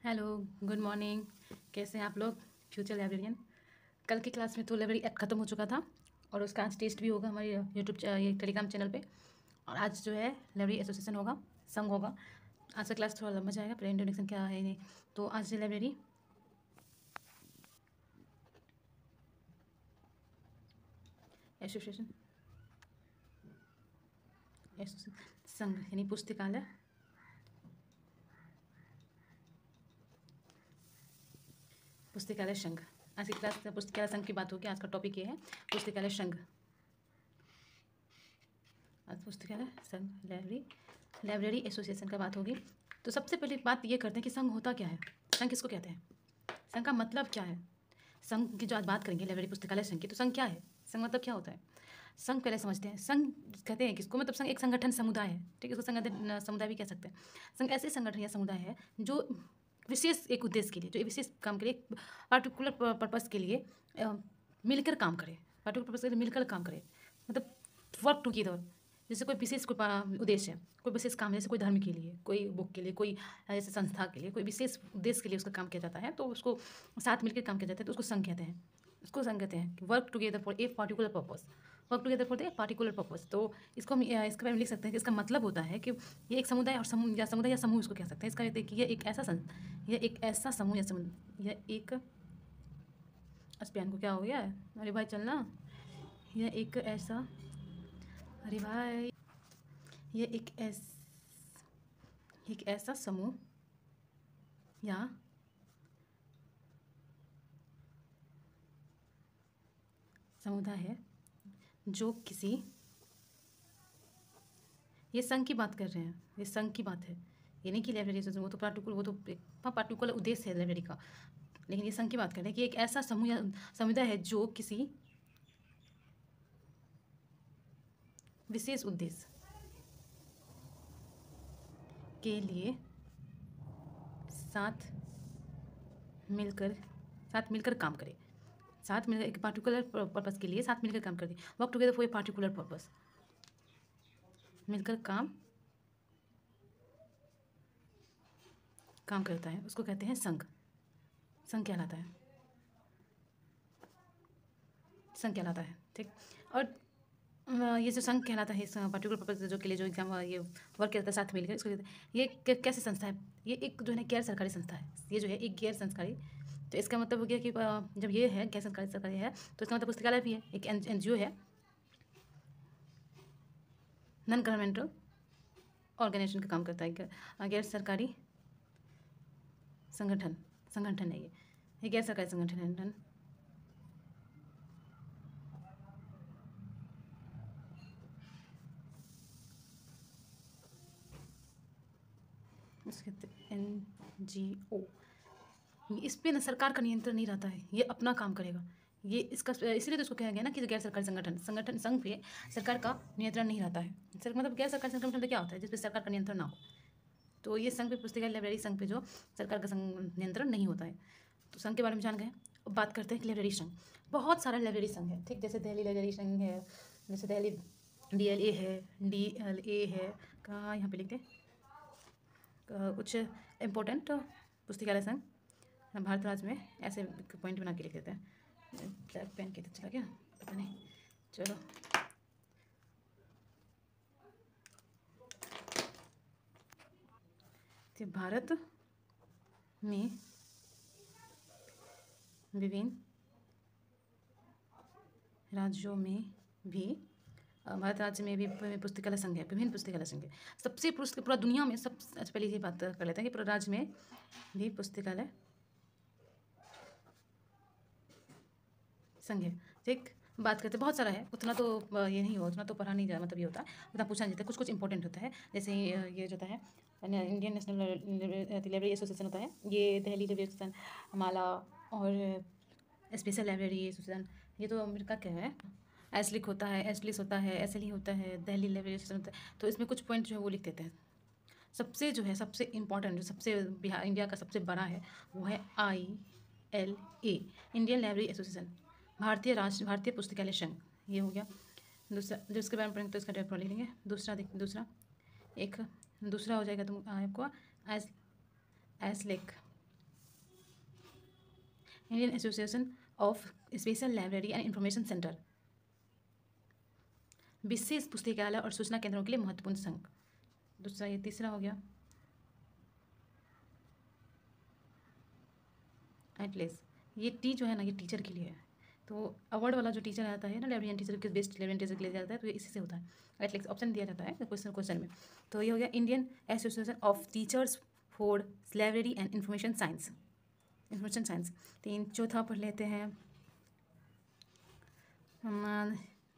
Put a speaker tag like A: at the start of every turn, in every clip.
A: Hello, good morning. कैसे हैं आप लोग फ्यूचर लाइब्रेरियन। कल की क्लास में तो लाइब्रेरी ऐप ख़त्म हो चुका था और उसका आज टेस्ट भी होगा हमारे यूट्यूब ये टेलीग्राम चैनल पे। और आज जो है लाइब्रेरी एसोसिएशन होगा, संघ होगा। आज का क्लास थोड़ा लंबा जाएगा, पहले इंट्रोडक्शन क्या है नहीं। तो आज लाइब्रेरी एसोसिएशन संघ यानी पुस्तकालय संघ। आज की क्लास पुस्तकालय संघ की बात होगी। आज का टॉपिक ये है पुस्तकालय संघ। आज पुस्तकालय संघ लाइब्रेरी एसोसिएशन का बात होगी। तो सबसे पहले बात ये करते हैं कि संघ होता क्या है, संघ किसको कहते हैं, संघ का मतलब क्या है। संघ की जो आज बात करेंगे लाइब्रेरी पुस्तकालय संघ की, तो संघ क्या है, संघ मतलब क्या होता है। संघ पहले समझते हैं। संघ कहते हैं किसको, मतलब संघ एक संगठन समुदाय है, ठीक है। इसको संगठन समुदाय भी कह सकते हैं। संघ ऐसे संगठन या समुदाय है जो विशेष एक उद्देश्य के लिए, जो विशेष काम के लिए, पार्टिकुलर पर्पज़ के लिए मिलकर काम करे, पार्टिकुलर पर्पज़ के लिए मिलकर काम करे, मतलब वर्क टुगेदर। जैसे कोई विशेष कोई उद्देश्य है, कोई विशेष काम, जैसे कोई धर्म के लिए, कोई बुक के लिए, कोई जैसे संस्था के लिए, कोई विशेष उद्देश्य के लिए उसका काम किया जाता है, तो उसको साथ मिलकर काम किया जाता है, तो उसको संघ कहते हैं। उसको संघ कहते हैं work together for a particular purpose, work together for a particular purpose. तो इसको हम इसके बारे में लिख सकते हैं कि इसका मतलब होता है कि ये एक समुदाय और समुदाय या समूह इसको कह सकते हैं। इसका कहते हैं कि यह एक ऐसा समूह या समुदाय, यह एक स्पैन को क्या हो गया है, अरे भाई चलना, यह एक ऐसा, अरे भाई, ये एक ऐसा समूह या समुदाय है जो किसी, ये संघ की बात कर रहे हैं, ये संघ की बात है। ये नहीं कि लाइब्रेरी वो तो पार्टिकुलर उद्देश्य है लाइब्रेरी का, लेकिन ये संघ की बात कर रहे हैं कि एक ऐसा समूह या समुदाय है जो किसी विशेष उद्देश्य के लिए साथ मिलकर काम करे, साथ मिलकर एक पार्टिकुलर पर्पज़ के लिए साथ मिलकर काम करते, work together for a particular purpose, मिलकर काम करता है, उसको कहते हैं संघ। संघ कहलाता है, संघ कहलाता है, ठीक। और ये जो संघ कहलाता है, पार्टिकुलर पर्पज जो के लिए जो एग्जाम ये वर्क करता है साथ मिलकर, इसको कहते हैं। ये कैसी संस्था है, ये एक जो है गैर सरकारी संस्था है। ये जो है एक गैर सरकारी, तो इसका मतलब हो गया कि जब ये है गैर सरकारी है, तो इसका मतलब पुस्तकालय भी है, एक NGO है, नॉन गवर्नमेंटल ऑर्गेनाइजेशन का काम करता है, गैर सरकारी संगठन है ये गैर सरकारी संगठन है। NGO, इस पे ना सरकार का नियंत्रण नहीं रहता है, ये अपना काम करेगा। ये इसका इसलिए तो इसको कहा गया ना कि गैर सरकारी संगठन संघ पे सरकार का नियंत्रण नहीं रहता है। मतलब गैर सरकारी संगठन मतलब क्या होता है, जिस पे सरकार का नियंत्रण ना हो। तो ये संघ पे पुस्तकालय लाइब्रेरी संघ पे जो सरकार का नियंत्रण नहीं होता है। तो संघ के बारे में जान गए। अब बात करते हैं कि लाइब्रेरी संघ, बहुत सारा लाइब्रेरी संघ है, ठीक। जैसे दिल्ली लाइब्रेरी संघ है, जैसे दिल्ली DLA है, DLA है, कहाँ यहाँ पे लिखते कुछ इम्पोर्टेंट पुस्तकालय संघ भारत राज्य में, ऐसे पॉइंट बना के लिख देते हैं। ब्लैक पेन के चला क्या, पता नहीं, चलो। तो भारत में विभिन्न राज्यों में भी, भारत राज्य में भी पुस्तकालय संघ है, विभिन्न पुस्तकालय संघ है। सबसे पूरा दुनिया में सब, अच्छा पहले ये बात कर लेते हैं कि पूरे राज्य में भी पुस्तकालय संघ है, ठीक। बात करते बहुत सारा है, उतना तो ये नहीं हो, उतना तो पढ़ा नहीं जा, मतलब ये होता है, उतना पूछा नहीं जाता, कुछ इंपॉर्टेंट होता है। जैसे ये जो होता है इंडियन नेशनल लाइब्रेरी एसोसिएशन होता है, ये दिल्ली लाइब्रेरी एसोसिएशन, माला और स्पेशल लाइब्रेरी एसोसिएशन, ये तो अमेरिका का है। एसलिक होता है, एसलिस होता है, एसएलई होता है, दिल्ली लाइब्रेरी एसोसिएशन होता है। तो इसमें कुछ पॉइंट जो है वो लिख देते हैं। सबसे जो है सबसे इम्पॉर्टेंट, जो सबसे बिहार इंडिया का सबसे बड़ा है, वो है ILA, इंडियन लाइब्रेरी एसोसिएशन, भारतीय पुस्तकालय संघ। ये हो गया दूसरा, जो इसके बारे में पढ़ेंगे तो इसका डायरेक्ट पढ़ लेंगे। दूसरा हो जाएगा तुम आपको IASLIC, Indian association of special library and information centre, विशेष पुस्तकालय और सूचना केंद्रों के लिए महत्वपूर्ण संघ। दूसरा, ये तीसरा हो गया एटलेस। ये टी जो है ना, ये टीचर के लिए है। तो अवार्ड वाला जो टीचर आता है ना, लाइब्रेरियन टीचर के बेस्ट लाइब्रेरियन टीचर के लिए जाता है, तो ये इसी से होता है। एटलेस ऑप्शन दिया जाता है क्वेश्चन में। तो ये हो गया Indian association of teachers for library and information science. चौथा पढ़ लेते हैं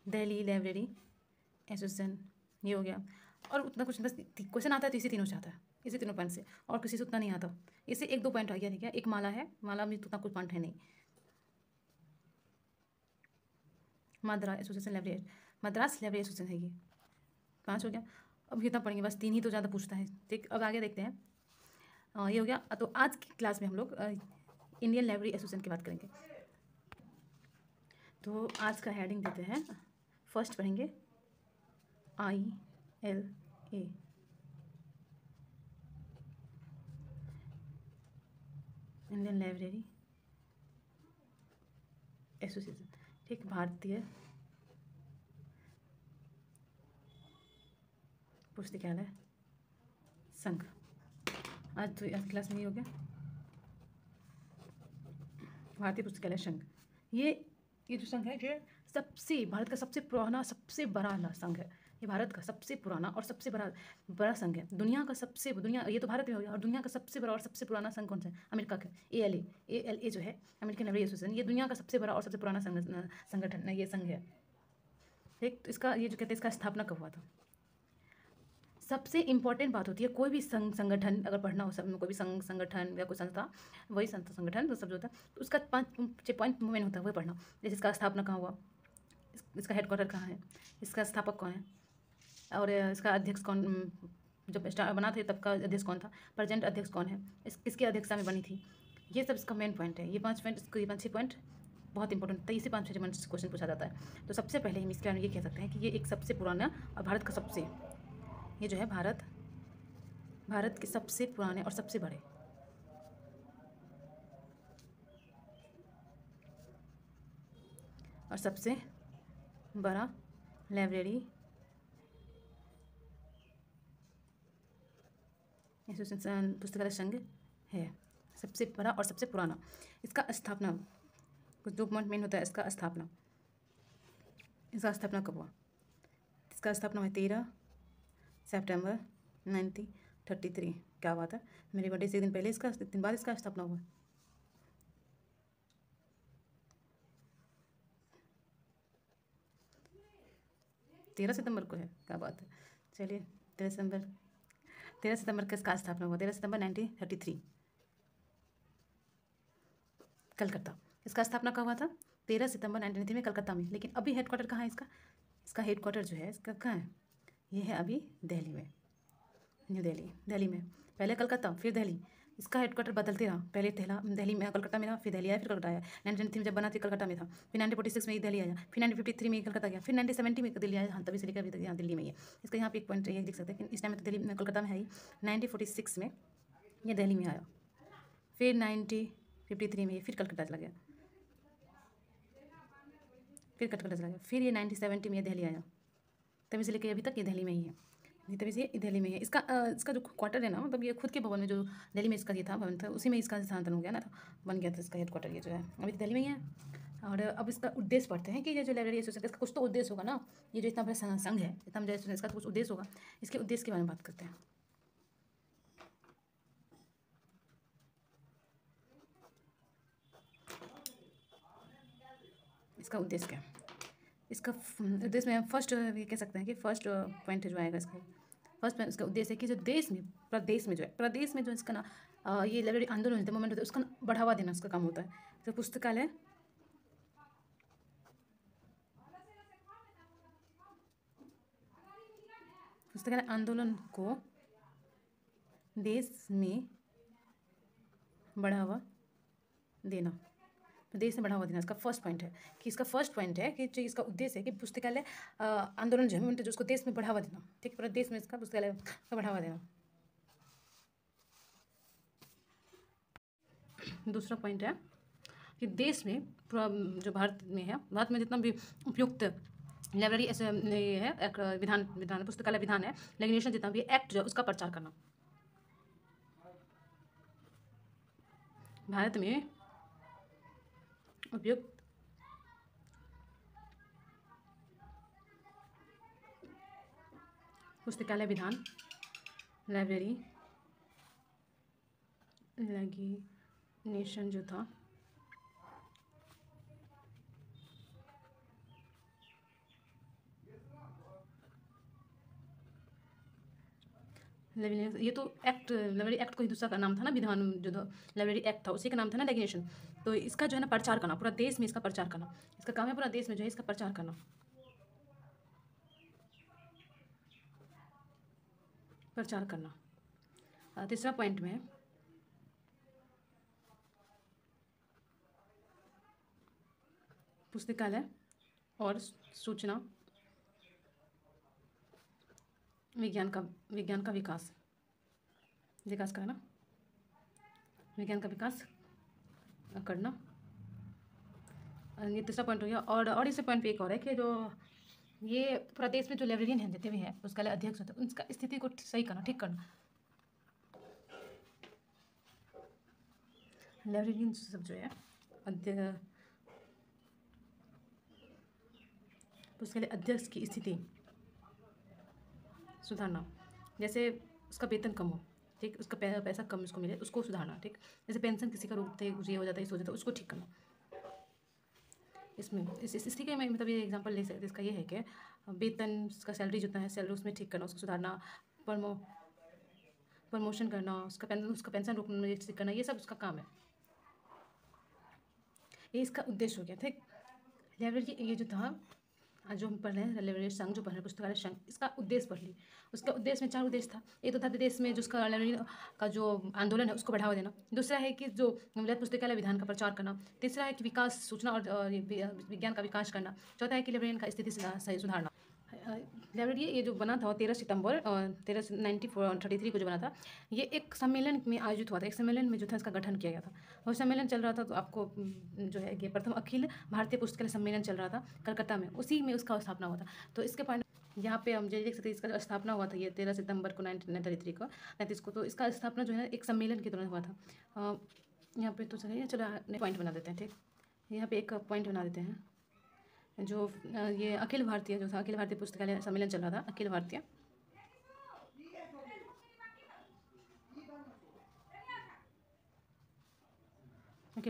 A: दिल्ली लाइब्रेरी एसोसिएशन, ये हो गया। और उतना कुछ बस क्वेश्चन आता है तो इसी तीनों से आता है, इसी तीनों पॉइंट से, और किसी से उतना नहीं आता। इससे एक दो पॉइंट आ गया, ठीक है। एक माला है, माला में उतना कुछ पॉइंट है नहीं। Madras association library, Madras library association है ये। 5 हो गया। अब कितना पढ़ेंगे, बस 3 ही तो ज़्यादा पूछता है, ठीक। अब आगे देखते हैं। ये हो गया। तो आज की क्लास में हम लोग इंडियन लाइब्रेरी एसोसिएशन की बात करेंगे। तो आज का हेडिंग देते हैं, फर्स्ट पढ़ेंगे ILA, इंडियन लाइब्रेरी एसोसिएशन, ठीक। भारतीय पुस्तकालय संघ। आज क्लास में ये हो गया भारतीय पुस्तकालय संघ। ये जो संघ है, ये भारत का सबसे पुराना, सबसे बड़ा संघ है। ये भारत का सबसे पुराना और सबसे बड़ा संघ है। ये तो भारत में हो गया। और दुनिया का सबसे बड़ा और सबसे पुराना संघ कौन सा है? अमेरिका का ALA जो है, अमेरिकन लाइब्रेरी एसोसिएशन, ये दुनिया का सबसे बड़ा और सबसे पुराना संगठन, ये संघ है, ठीक। तो इसका ये जो कहते हैं, इसका स्थापना कब हुआ था? सबसे इंपॉर्टेंट बात होती है, कोई भी संगठन अगर पढ़ना हो, सब में कोई भी संगठन या कोई संस्था, वही संगठन तो सब जो होता है, तो उसका 5 पॉइंट मेन होता है, वही पढ़ना। जैसे इसका स्थापना कहाँ हुआ, इसका हेडक्वार्टर कहाँ है, इसका स्थापक कौन है, और इसका अध्यक्ष कौन, जब बना था तब का अध्यक्ष कौन था, प्रेजेंट अध्यक्ष कौन है, किसकी अध्यक्षता में बनी थी, ये सब इसका मेन पॉइंट है। ये 5 पॉइंट, इसको ये 5-6 पॉइंट बहुत इंपॉर्टेंट है। इसी 5-6 पॉइंट से क्वेश्चन पूछा जाता है। तो सबसे पहले हम इसके बारे में ये कह सकते हैं कि ये एक सबसे पुराना और भारत का सबसे, ये जो है भारत के सबसे पुराने और सबसे बड़े और सबसे बड़ा लाइब्रेरी एसोसिएशन, पुस्तकालय संघ है, सबसे बड़ा और सबसे पुराना। इसका स्थापना, कुछ 2 पॉइंट मेन होता है। इसका स्थापना कब हुआ? इसका स्थापना हुआ 13 सितंबर 1933। क्या बात है, मेरे बर्थडे से 1 दिन पहले, इसका 1 दिन बाद इसका स्थापना हुआ। तेरह सितंबर को है, क्या बात है। चलिए, 13 सितंबर का इसका स्थापना हुआ, 13 सितंबर 1933, कलकत्ता। इसका स्थापना कब हुआ था? 13 सितंबर 1933 में, कलकत्ता में। लेकिन अभी हेडक्वार्टर कहाँ है इसका हेडक्वार्टर जो है इसका कहाँ है? ये है अभी दिल्ली में, न्यू दिल्ली में। पहले कलकत्ता, फिर दिल्ली। इसका हेडक्वार्टर बदलते रहा, पहले दिल्ली में, कलकत्ता में था, फिर दिल्ली आया, फिर कलकत्ता आया। 1993 में जब बना थी, कलकत्ता में था। फिर 1946 में दिल्ली आया, फिर 1953 में कलकत्ता गया, फिर 1970 में दिल्ली आया। हाँ, तभी से लेकर अभी तक यहाँ दिल्ली में ही है। इसका यहाँ पे एक पॉइंट ये लिख सकते हैं कि इस टाइम में तो दिल्ली में, कलकत्ता में है ही। 1946 में ये दिल्ली में आया, फिर 1953 में फिर कलकत्ता चला गया, फिर कलकत्ता चला गया, फिर ये 1970 में ये दिल्ली आया। तभी से लेकर अभी तक ये दिल्ली में ही है, तभी से ये दिल्ली में है। इसका जो क्वार्टर है ना, मतलब ये खुद के भवन में, जो दिल्ली में इसका ये था भवन था, उसी में इसका स्थानांतरण हो गया ना, बन गया था इसका हेडक्वार्टर। ये जो है अभी तो दिल्ली में ही है। और अब इसका उद्देश्य पढ़ते हैं कि ये जो लाइब्रेरी एसोसिएशन, इसका कुछ तो उद्देश्य होगा ना। ये जो इतना बड़ा संघ है, इतना बड़ा, इसका तो कुछ उद्देश्य होगा। इसके उद्देश्य के बारे में बात करते हैं। इसका उद्देश्य क्या है? इसका उद्देश्य में फर्स्ट ये कह सकते हैं कि फर्स्ट पॉइंट जो आएगा इसका, फर्स्ट पॉइंट इसका उद्देश्य है कि जो प्रदेश में जो इसका ना ये लाइब्रेरी आंदोलन होते मोमेंट होता है, उसका बढ़ावा देना उसका काम होता है। तो पुस्तकालय आंदोलन को देश में बढ़ावा देना, देश में बढ़ावा देना इसका फर्स्ट पॉइंट है। कि इसका फर्स्ट पॉइंट है कि जो इसका उद्देश्य है कि पुस्तकालय आंदोलन जो है जो उसको देश में बढ़ावा देना, ठीक, पूरा देश में इसका पुस्तकालय का बढ़ावा देना। दूसरा पॉइंट है कि देश में पूरा जो भारत में है, भारत में जितना भी उपयुक्त लाइब्रेरी ऐसे ये है एक विधान पुस्तकालय विधान है, लेगिस्लेशन जितना भी एक्ट जो है उसका प्रचार करना। भारत में उपयुक्त पुस्तकालय विधान, लाइब्रेरी लेगिस्लेशन जो था ये तो एक्ट, लाइब्रेरी एक्ट को ही दूसरा का नाम था ना, विधान जो लाइब्रेरी एक्ट था उसी का नाम था ना लेगिस्लेशन। तो इसका जो है ना प्रचार करना, पूरा देश में इसका प्रचार करना, इसका काम है पूरा देश में जो है इसका प्रचार करना, प्रचार करना। तीसरा पॉइंट में पुस्तकालय और सूचना विज्ञान का विकास करना, विज्ञान का विकास करना। ये तीसरा पॉइंट हो गया। और इस पॉइंट पे एक और है कि जो ये पूरा देश में जो लाइब्रेरियन हैं जितने भी हैं पुस्तकालय अध्यक्ष होते हैं उनका स्थिति को सही करना, ठीक करना। लाइब्रेरियन सब जो है पुस्तकालय अध्यक्ष की स्थिति सुधारना, जैसे उसका वेतन कम हो, ठीक, उसका पैसा कम उसको मिले, उसको सुधारना, ठीक। जैसे पेंशन किसी का रोकते ये हो जाता है, इस हो जाता है, उसको ठीक करना। इसमें इसी के मैं मतलब ये एग्जांपल ले सकते, इसका ये है कि वेतन, उसका सैलरी जितना है सैलरी उसमें ठीक करना, उसको सुधारना, प्रमोशन करना, उसका पेंशन रोकना, ठीक करना, ये सब उसका काम है। ये इसका उद्देश्य हो गया, ठीक। लाइब्रेरी ये जो था जो हम पढ़ रहे हैं लाइब्रेरी संघ जो पढ़ रहे हैं पुस्तकालय संघ, इसका उद्देश्य पढ़ ली। उसका उद्देश्य में 4 उद्देश्य था। एक तो था देश में जो उसका लाइब्रेरी का जो आंदोलन है उसको बढ़ावा देना। दूसरा है कि जो पुस्तकालय विधान का प्रचार करना। तीसरा है कि विकास, सूचना और विज्ञान का विकास करना। चौथा है कि लाइब्रेरियन का स्थिति सुधारना। लाइब्रेरी ये जो बना था 13 सितंबर 1933 को जो बना था, ये एक सम्मेलन में आयोजित हुआ था। एक सम्मेलन में जो था इसका गठन किया गया था। वो सम्मेलन चल रहा था तो आपको जो है कि प्रथम अखिल भारतीय पुस्तकालय सम्मेलन चल रहा था कलकत्ता में, उसी में उसका स्थापना हुआ था। तो इसके पॉइंट यहाँ पे हम जो देख सकते हैं इसका स्थापना हुआ था ये 13 सितंबर को 1933 को। तो इसका स्थापना जो है एक सम्मेलन के दौरान हुआ था। यहाँ पे तो चलो पॉइंट बना देते हैं, ठीक। यहाँ पे एक पॉइंट बना देते हैं जो ये अखिल भारतीय जो था, अखिल भारतीय पुस्तकालय सम्मेलन चल रहा था, अखिल भारतीय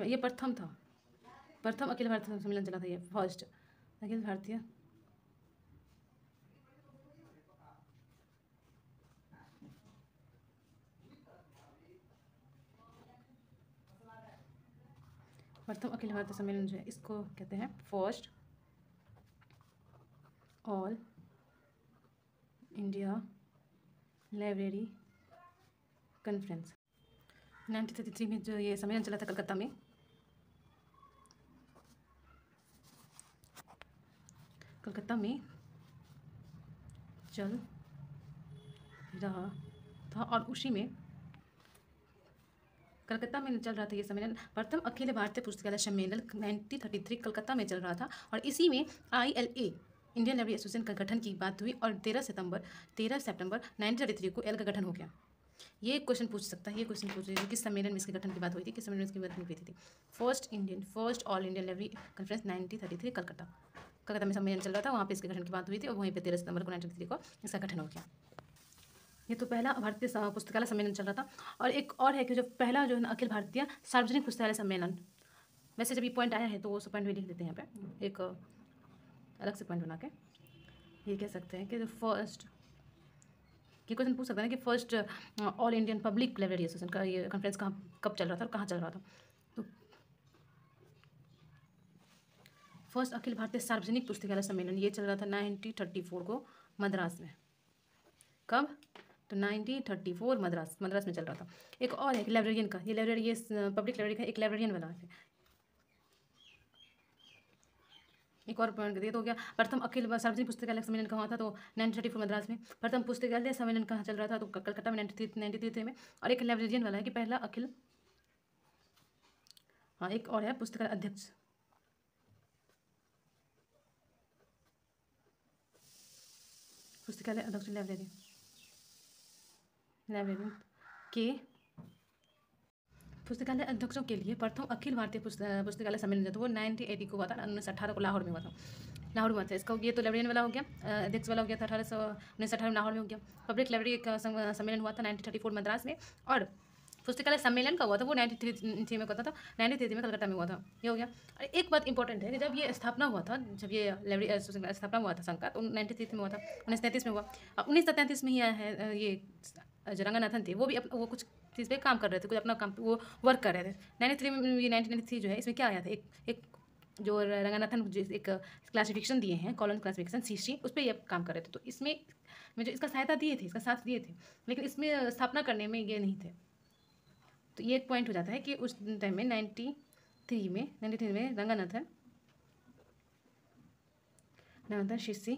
A: ये प्रथम था, प्रथम अखिल भारतीय सम्मेलन चला था, ये फर्स्ट अखिल भारतीय सम्मेलन जो है इसको कहते हैं first all India library conference. 1933 में जो ये सम्मेलन चला था कलकत्ता में, चल रहा था और उसी में कलकत्ता में चल रहा था ये सम्मेलन। प्रथम अखिल भारतीय पुस्तकालय सम्मेलन 1933 कलकत्ता में चल रहा था और इसी में ILA इंडियन लाइब्रेरी एसोसिएशन का गठन की बात हुई और 13 सितंबर 1933 को एल का गठन हो गया। ये क्वेश्चन पूछ सकता है, ये क्वेश्चन पूछ रहे किस सम्मेलन में इसके गठन की बात हुई थी, किस सम्मेलन में इसकी गठन हुई थी। First all Indian library conference 1933 Calcutta में सम्मेलन चल रहा था, वहाँ पे इसके गठन की बात हुई थी और वहीं पे 13 सितंबर को 1933 को इसका गठन हो गया। ये तो पहला भारतीय पुस्तकालय सम्मेलन चल रहा था। और एक और है कि जो पहला जो है ना अखिल भारतीय सार्वजनिक पुस्तकालय सम्मेलन, वैसे जब ये पॉइंट आया है तो वो सब पॉइंट भी लिख देते हैं यहाँ पे, एक अलग से पॉइंट बना के ये कह सकते हैं कि जो फर्स्ट, ये क्वेश्चन पूछ सकता है कि first all Indian public library association का ये कॉन्फ्रेंस कब चल रहा था और कहाँ चल रहा था। तो फर्स्ट अखिल भारतीय सार्वजनिक पुस्तकालय सम्मेलन ये चल रहा था 1934 को मद्रास में। कब? तो 1934 मद्रास में चल रहा था। एक और है लाइब्रेरियन का, ये लाइब्रेरी ये पब्लिक लाइब्रेरी का एक लाइब्रेरियन वाला है। एक और पॉइंट दिया तो हो गया प्रथम अखिल सार्वजनिक पुस्तकालय सम्मेलन कहाँ हुआ था, तो 1934 मद्रास में। प्रथम पुस्तकालय सम्मेलन कहाँ चल रहा था, तो कलकत्ता में 1933 में। और एक लाइब्रेरियन वाला है कि पहला अखिल हाँ, एक और है पुस्तकालय अध्यक्ष। पुस्तकालय अध्यक्ष लाइब्रेरी के पुस्तकालय अध्यक्षों के लिए प्रथम अखिल भारतीय पुस्तकालय सम्मेलन जो था वो 1980 को हुआ था, 1918 को लाहौर में हुआ था। लाहौर में हुआ था इसका। ये तो लाइब्रेरियन वाला हो गया, अध्यक्ष वाला हो गया था 1918 में लाहौर में हो गया। पब्लिक लाइब्रेरी का सम्मेलन हुआ था 1934 मद्रास में, और पुस्तकालय सम्मेलन का हुआ था वो 93 में होता था, 93 में कलकत्ता में हुआ था। ये हो गया। और एक बात इंपॉर्टेंट है कि जब ये स्थापना हुआ था, जब ये लाइब्रेरी स्थापना हुआ था संघ का, तो 93 में हुआ था, 1933 में हुआ। और 1933 में ही आया है ये जो रंगनाथन थे वो भी वो कुछ चीज़ पे काम कर रहे थे, कुछ अपना काम वो वर्क कर रहे थे। 93 में ये 1993 जो है इसमें क्या आया था, एक जो रंगनाथन एक क्लासिफिकेशन दिए हैं, कॉलम क्लासिफिकेशन CC, उस पर ये काम कर रहे थे। तो इसमें जो इसका सहायता दिए थे, इसका साथ दिए थे, लेकिन इसमें स्थापना करने में ये नहीं थे। तो ये एक पॉइंट हो जाता है कि उस टाइम में 93 में रंगनाथन CC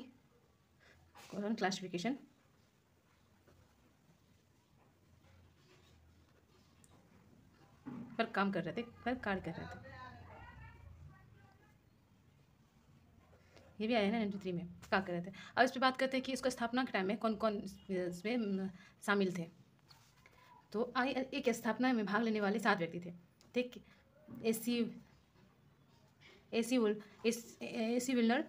A: कॉलम क्लासिफिकेशन पर काम कर रहे थे, पर कार्य कर रहे थे। ये भी आया है ना 93 में, क्या कर रहे थे। अब इस पर बात करते हैं कि इसका स्थापना के टाइम में कौन कौन इसमें शामिल थे। तो ILA की स्थापना में भाग लेने वाले 7 व्यक्ति थे, ठीक। AC Wilner,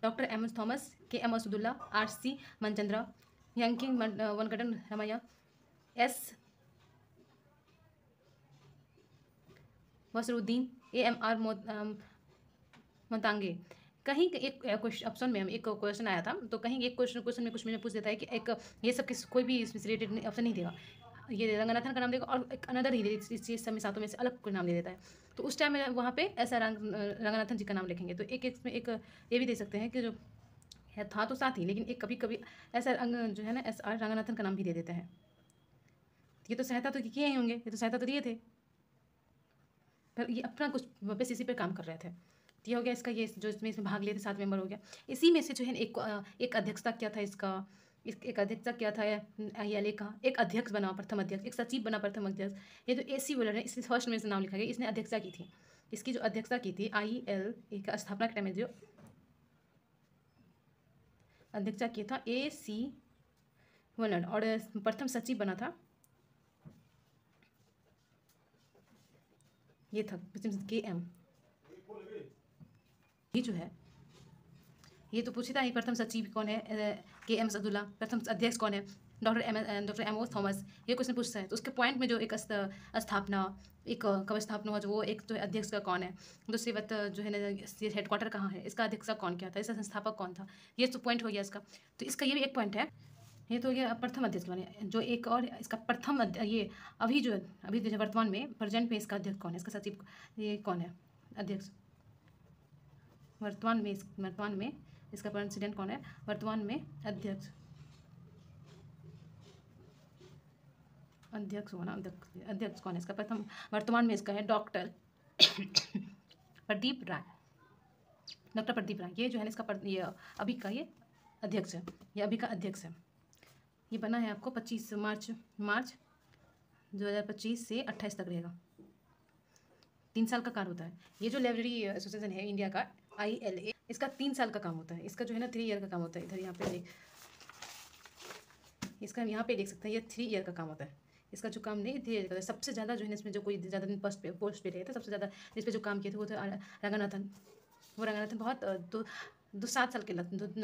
A: doctor MS Thomas, KM Asadullah, RC Manchandra, यंकिंग वनकटन रमैया, S वसरुद्दीन, AMR मोतांगे। कहीं एक ऑप्शन में एक क्वेश्चन आया था, तो कहीं एक क्वेश्चन में कुछ में पूछ देता है कि एक ये सब किस कोई भी इसमें रिलेटेड ऑप्शन नहीं देगा, ये रंगनाथन का नाम देगा और एक अनदर ही इस चीज़ सब में सातों में से अलग कोई नाम दे देता है। तो उस टाइम में वहाँ पे ऐसा रंगनाथन जी का नाम लिखेंगे। तो एक इसमें एक ये भी दे सकते हैं कि जो है था तो साथ ही, लेकिन एक कभी कभी ऐसा जो है ना SR रंगनाथन का नाम भी दे देता है। ये तो सहायता तो किए ही होंगे, ये तो सहायता तो दिए थे, पर ये अपना कुछ बेस इसी पे काम कर रहे थे। ये हो गया इसका, ये जो इसमें भाग लिए थे 7 मेंबर हो गया। इसी में से जो है एक अध्यक्षता क्या था इसका, एक अध्यक्षता क्या था ILA का, एक अध्यक्ष बना प्रथम अध्यक्ष, एक सचिव बना प्रथम अध्यक्ष। ये जो AC विल्नर है, इसलिए फर्स्ट में से नाम लिखा गया, इसने अध्यक्षता की थी। इसकी जो अध्यक्षता की थी ILA का स्थापना के टाइम में जो अध्यक्षता किया था AC विल्नर, और प्रथम सचिव बना था ये था KM। ये जो है ये तो पूछता है प्रथम सचिव कौन है, KM असदुल्ला। प्रथम अध्यक्ष कौन है, डॉक्टर MS थॉमस। ये क्वेश्चन पूछता है। तो उसके पॉइंट में जो एक स्थापना, एक कब स्थापना हुआ, जो वो एक तो अध्यक्ष का कौन है, दूसरी बात जो है ना हेडक्वार्टर कहाँ है, इसका अध्यक्ष का कौन क्या था, इसका संस्थापक कौन था, ये तो पॉइंट हो गया इसका। तो इसका ये भी एक पॉइंट है। ये तो ये प्रथम अध्यक्ष बने। जो एक और इसका प्रथम ये अभी जो वर्तमान में प्रेजेंट में इसका अध्यक्ष कौन है, इसका सचिव ये कौन है, अध्यक्ष वर्तमान में इसका प्रेसिडेंट कौन है, वर्तमान में अध्यक्ष होना, अध्यक्ष कौन है इसका प्रथम वर्तमान में इसका है डॉक्टर प्रदीप राय। डॉक्टर प्रदीप राय ये जो है ना इसका ये अभी का ये अध्यक्ष है, ये अभी का अध्यक्ष है। ये बना है आपको 25 मार्च 2025 से 28 तक रहेगा, 3 साल का कार्य होता है। ये जो लाइब्रेरी एसोसिएशन है इंडिया का ILA, इसका 3 साल का काम होता है। इसका जो है ना 3 ईयर का काम होता है। इधर यहाँ पे इसका यहाँ पे देख सकते हैं, ये 3 ईयर का काम होता है। इसका जो काम नहीं 3 ईयर का। सबसे ज़्यादा जो है इसमें जो कोई ज़्यादा दिन पोस्ट पे रहे थे, सबसे ज़्यादा जिस पे जो काम किए थे वो थे रंगनाथन। वो रंगनाथन बहुत 7 साल के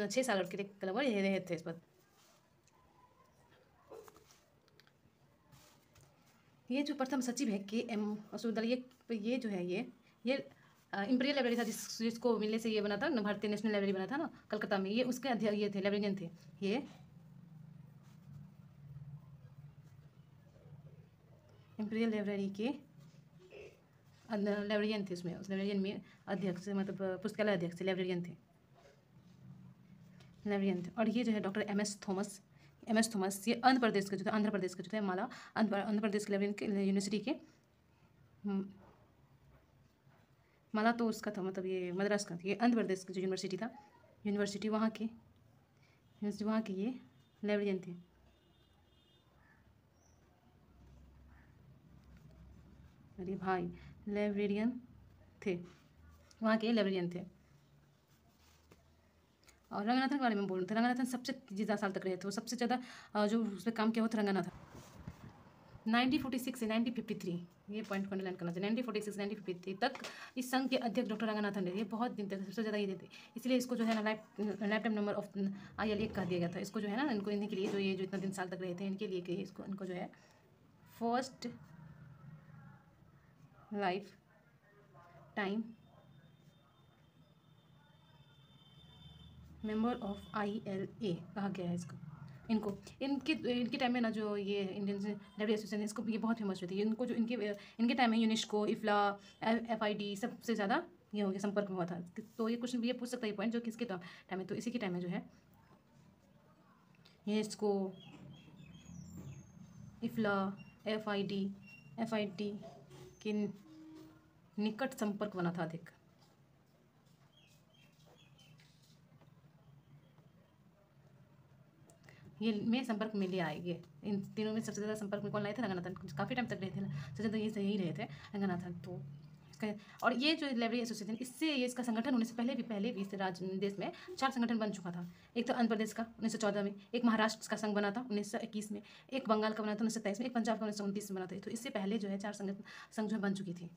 A: 6 साल के लगभग रहे थे इस पर। ये जो प्रथम सचिव है KM असदुल्ला, ये जो है ये इंपीरियल लाइब्रेरी था जिसको मिलने से ये बना था ना, भारतीय नेशनल लाइब्रेरी बना था ना कलकत्ता में। ये उसके अध्यक्ष ये थे, लाइब्रेरियन थे। ये इंपीरियल लाइब्रेरी के लाइब्रेरियन थे। उसमें उस लाइब्रेरियन में अध्यक्ष मतलब पुस्तकालय अध्यक्ष थे, लाइब्रेरियन थे। और ये जो है डॉक्टर MS थॉमस ये आंध्र प्रदेश के जो थे, आंध्र प्रदेश के लाइब्रेरियन यूनिवर्सिटी के माला तो उसका था मतलब ये मद्रास का। ये आंध्र प्रदेश की जो यूनिवर्सिटी वहाँ के ये लाइब्रेरियन थे। अरे भाई लाइब्रेरियन थे, वहाँ के लाइब्रेरियन थे। और रंगनाथन के बारे में बोल रहे थे, रंगनाथन सबसे ज़्यादा साल तक रहे थे, वो सबसे ज़्यादा जो उस पर काम किया वो था रंगनाथन। 1946 से 1953, ये पॉइंट को अंडरलाइन करना चाहिए। 1946 1953 तक इस संघ के अध्यक्ष डॉक्टर रंगनाथन रहे, ये बहुत दिन तक सबसे ज़्यादा ये थे, इसलिए इसको जो है ना life time number of ILA कह दिया गया था। इसको जो है ना इनको इन्हीं के लिए जो ये जो इतना दिन साल तक रहे थे इनके लिए कि इसको इनको जो है first life time member of ILA कहा गया है इसको। इनके टाइम में ना जो ये इंडियन लाइब्रेरी एसोसिएशन है इसको ये बहुत फेमस हुई थी। इनको जो इनके टाइम में यूनेस्को, इफ्ला, FID सबसे ज़्यादा ये हो गया संपर्क में हुआ था। तो ये कुछ ये पूछ सकता है ये पॉइंट जो किसके टाइम में, तो इसी के टाइम में जो है यूनेस्को, इफ्ला, FID के निकट संपर्क बना था अधिक। ये में संपर्क में ले आएंगे। इन तीनों में सबसे ज़्यादा संपर्क में कौन लाए थे? रंगनाथन, काफ़ी टाइम तक रहे थे ना, सबसे ज़्यादा ये सही रहे थे रंगनाथन। तो इसका और ये जो लाइब्रेरी एसोसिएशन इससे ये इसका संगठन होने से पहले भी इस देश में 4 संगठन बन चुका था। एक तो आंध्र प्रदेश का 1914 में, एक महाराष्ट्र का संघ बना था 1921 में, एक बंगाल का बना था 1927 में, एक पंजाब का 1929 में बना था। तो इससे पहले जो है 4 संघ जो बन चुकी थी,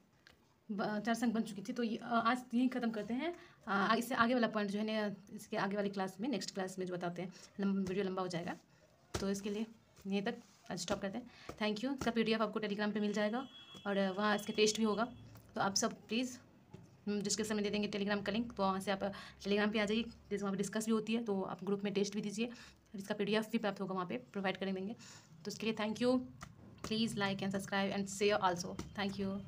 A: 4 संघ बन चुकी थी। तो आज यहीं ख़त्म करते हैं। इससे आगे वाला पॉइंट जो है ना इसके आगे वाली क्लास में, नेक्स्ट क्लास में जो बताते हैं, वीडियो लंबा हो जाएगा, तो इसके लिए यहीं तक आज स्टॉप करते हैं। Thank you. इसका PDF आपको टेलीग्राम पे मिल जाएगा और वहाँ इसके टेस्ट भी होगा। तो आप सब प्लीज़ डिस्क्रिप्शन में दे देंगे टेलीग्राम का लिंक, तो वहाँ से आप टेलीग्राम पे आ जाइए, जैसे वहाँ पे डिस्कस भी होती है, तो आप ग्रुप में टेस्ट भी दीजिए और इसका PDF भी प्राप्त होगा, वहाँ पे प्रोवाइड कर देंगे। तो इसके लिए thank you. Please like and subscribe and share also. Thank you.